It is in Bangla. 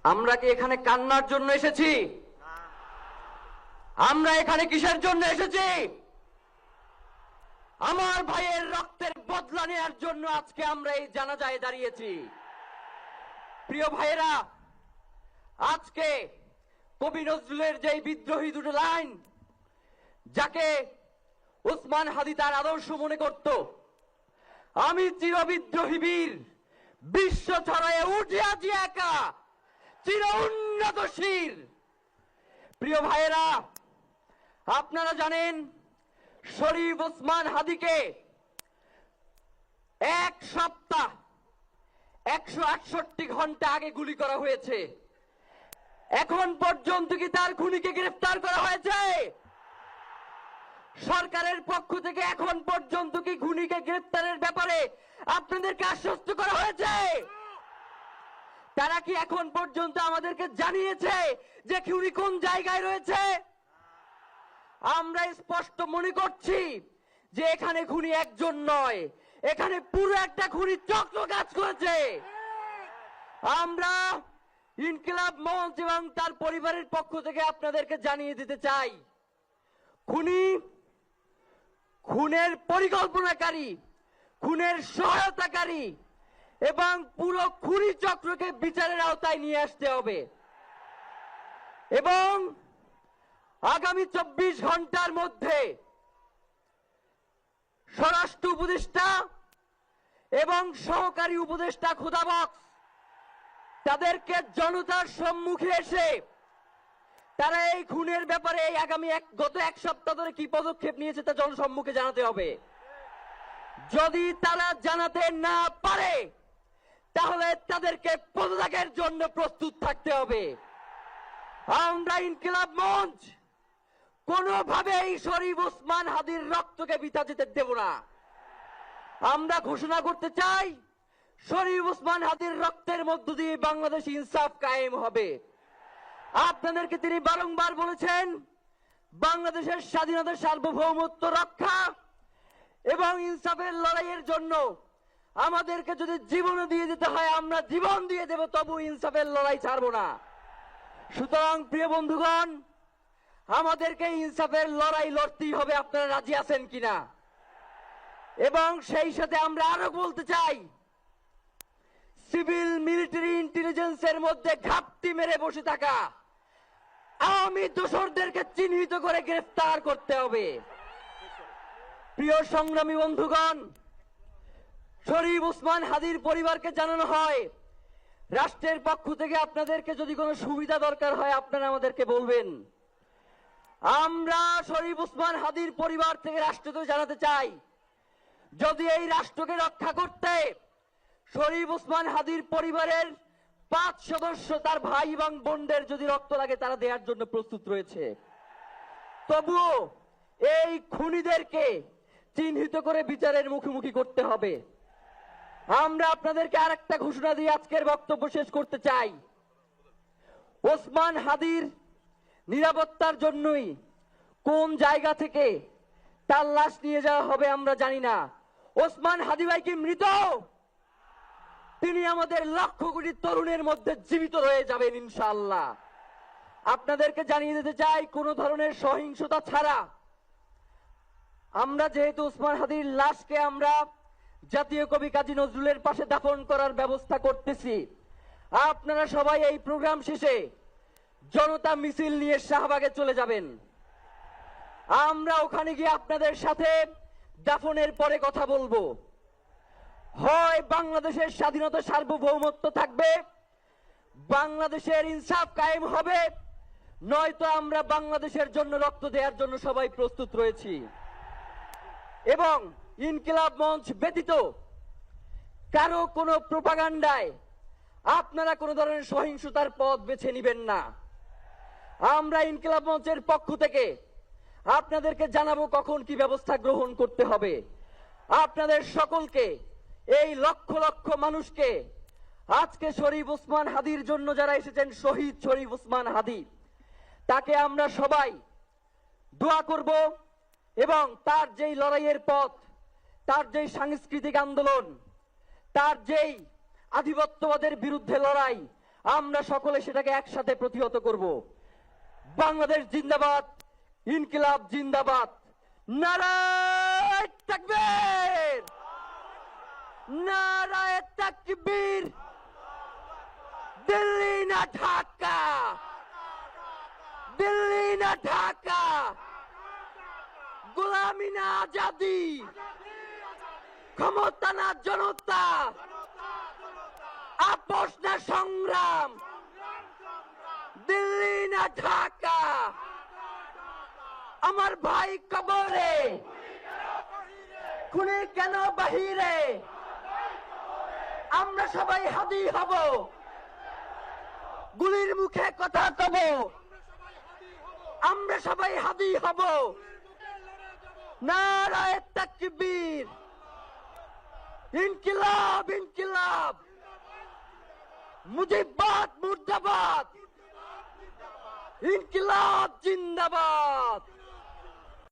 আমরা কি এখানে কান্নার জন্য এসেছি? আমরা এখানে কিসের জন্য এসেছি? আমার ভাইয়ের রক্তের বদলা নেওয়ার জন্য আজকে আমরা এই জানাজায় দাঁড়িয়েছি। প্রিয় ভাইয়েরা, আজকে কবি নজরুলের যে বিদ্রোহী দুটো লাইন, যাকে ওসমান হাদি তার আদর্শ মনে করত, আমি চিরবিদ্রোহী বীর, বিশ্ব ছড়ায় উঠে আজি একা, চির উন্নত শির। প্রিয় ভাইয়েরা, আপনারা জানেন শরীফ ওসমান হাদিকে এক সপ্তাহ 168 ঘন্টা আগে গুলি করা হয়েছে। এখন পর্যন্ত কি তার খুনিকে গ্রেফতার করা হয়েছে? সরকারের পক্ষ থেকে এখন পর্যন্ত কি খুনিকে গ্রেফতারের ব্যাপারে আপনাদেরকে আশ্বস্ত করা হয়েছে? তারা কি এখন পর্যন্ত আমাদেরকে জানিয়েছে যে খুনি কোন জায়গায় রয়েছে? আমরা স্পষ্ট মনে করছি যে এখানে খুনি একজন নয়, এখানে পুরো একটা খুনি চক্র কাজ করেছে। আমরা ইনকিলাব মঞ্চ এবং তার পরিবারের পক্ষ থেকে আপনাদেরকে জানিয়ে দিতে চাই, খুনের পরিকল্পনাকারী, খুনের সহায়তাকারী এবং পুরো খুনি চক্রকে বিচারের আওতায় নিয়ে আসতে হবে এবং আগামী 24 ঘন্টার মধ্যে স্বরাষ্ট্র উপদেষ্টা এবং সহকারী উপদেষ্টা খোদাবক্স তাদেরকে জনতার সম্মুখে এসে তারা এই খুনের ব্যাপারে গত এক সপ্তাহ ধরে কি পদক্ষেপ নিয়েছে তা জনসম্মুখে জানাতে হবে। যদি তারা জানাতে না পারে তাহলে তাদেরকে পদত্যাগের জন্য প্রস্তুত থাকতে হবে। আমরা ইনকিলাব মঞ্চ কোনোভাবেই শরীফ ওসমান হাদির রক্তকে বৃথা যেতে দেব না। আমরা ঘোষণা করতে চাই, শরীফ ওসমান হাদির রক্তের মধ্য দিয়ে বাংলাদেশ ইনসাফ কায়েম হবে। আপনাদেরকে তিনি বারংবার বলেছেন, বাংলাদেশের স্বাধীনতা, সার্বভৌমত্ব রক্ষা এবং ইনসাফের লড়াইয়ের জন্য আমাদেরকে যদি জীবন দিয়ে দিতে হয় আমরা জীবন দিয়ে দেব, তবু ইনসাফের লড়াই ছাড়ব না। সুতরাং প্রিয় বন্ধুগণ, আমাদেরকে ইনসাফের লড়াই লড়তেই হবে। আপনারা রাজি আছেন কিনা? এবং সেই সাথে আমরা আরো বলতে চাই, সিভিল মিলিটারি ইন্টেলিজেন্সের মধ্যে ঘাপটি মেরে বসে থাকা আওয়ামী দোসরদেরকে চিহ্নিত করে গ্রেফতার করতে হবে। প্রিয় সংগ্রামী বন্ধুগণ, শরীফ ওসমান হাদির পরিবারকে জানানো হয়, রাষ্ট্রের পক্ষ থেকে আপনাদেরকে যদি কোনো সুবিধা দরকার হয় আপনারা আমাদেরকে বলবেন। আমরা শরীফ ওসমান হাদির পরিবার থেকে রাষ্ট্রকে জানাতে চাই, যদি এই রাষ্ট্রকে রক্ষা করতে শরীফ ওসমান হাদির পরিবারের 5 সদস্য, তার ভাই এবং বোনদের যদি রক্ত লাগে তারা দেওয়ার জন্য প্রস্তুত রয়েছে, তবুও এই খুনিদেরকে চিহ্নিত করে বিচারের মুখোমুখি করতে হবে। আমরা আপনাদেরকে আরেকটা ঘোষণা দিয়ে আজকের বক্তব্য শেষ করতে চাই, ওসমান হাদির নিরাপত্তার জন্যই কোন জায়গা থেকে তার লাশ নিয়ে যাওয়া হবে আমরা জানি না। ওসমান হাদি ভাই কি মৃত? তিনি আমাদের লক্ষ কোটি তরুণের মধ্যে জীবিত রয়ে যাবেন ইনশাআল্লাহ। আপনাদেরকে জানিয়ে দিতে চাই, কোন ধরনের সহিংসতা ছাড়া আমরা যেহেতু ওসমান হাদির লাশকে আমরা জাতীয় কবি কাজী নজরুলের পাশে দাফন করার ব্যবস্থা করতেছি, আপনারা সবাই এই প্রোগ্রাম শেষে জনতা মিছিল নিয়ে শাহবাগে চলে যাবেন। আমরা ওখানে গিয়ে আপনাদের সাথে দাফনের পরে কথা বলবো। হয় বাংলাদেশের স্বাধীনতা, সার্বভৌমত্ব থাকবে, বাংলাদেশের ইনসাফ কায়েম হবে, নয়তো আমরা বাংলাদেশের জন্য রক্ত দেওয়ার জন্য সবাই প্রস্তুত রয়েছি। এবং ইনকিলাব মঞ্চ ব্যতীত কারো কোনো প্রোপাগান্ডায় আপনারা কোনো ধরনের সহিংসতার পথ বেছে নেবেন না। আমরা ইনকিলাব মঞ্চের পক্ষ থেকে আপনাদেরকে জানাবো কখন কি ব্যবস্থা গ্রহণ করতে হবে। আপনাদের সকলকে, এই লক্ষ লক্ষ মানুষকে, আজকে শরীফ ওসমান হাদির জন্য যারা এসেছেন, শহীদ শরীফ ওসমান হাদি, তাকে আমরা সবাই দোয়া করব এবং তার যেই লড়াইয়ের পথ, তার যেই সাংস্কৃতিক আন্দোলন, তার যেই আধিপত্যবাদের বিরুদ্ধে লড়াই, আমরা সকলে সেটাকে একসাথে প্রতিহত করব। বাংলাদেশ জিন্দাবাদ, ইনকিলাব জিন্দাবাদ, নারায়ে তাকবীর, নারায়ে তাকবীর। দিল্লি না ঢাকা, দিল্লি না ঢাকা, গোলামি না আজাদি, ক্ষমতা না জনতা, আপোষ না সংগ্রাম, দিল্লি না ঢাকা। আমার ভাই কবরে, খুনি কেন বাহিরে, আমরা সবাই হাদি হব, গুলির মুখে কথা কব, আমরা সবাই হাদি হব। নারায়ে তাকবীর, ইনকিলাব ইনকিলাব, মুজিববাদ মুর্দাবাদ, ইনকিলাব জিন্দাবাদ।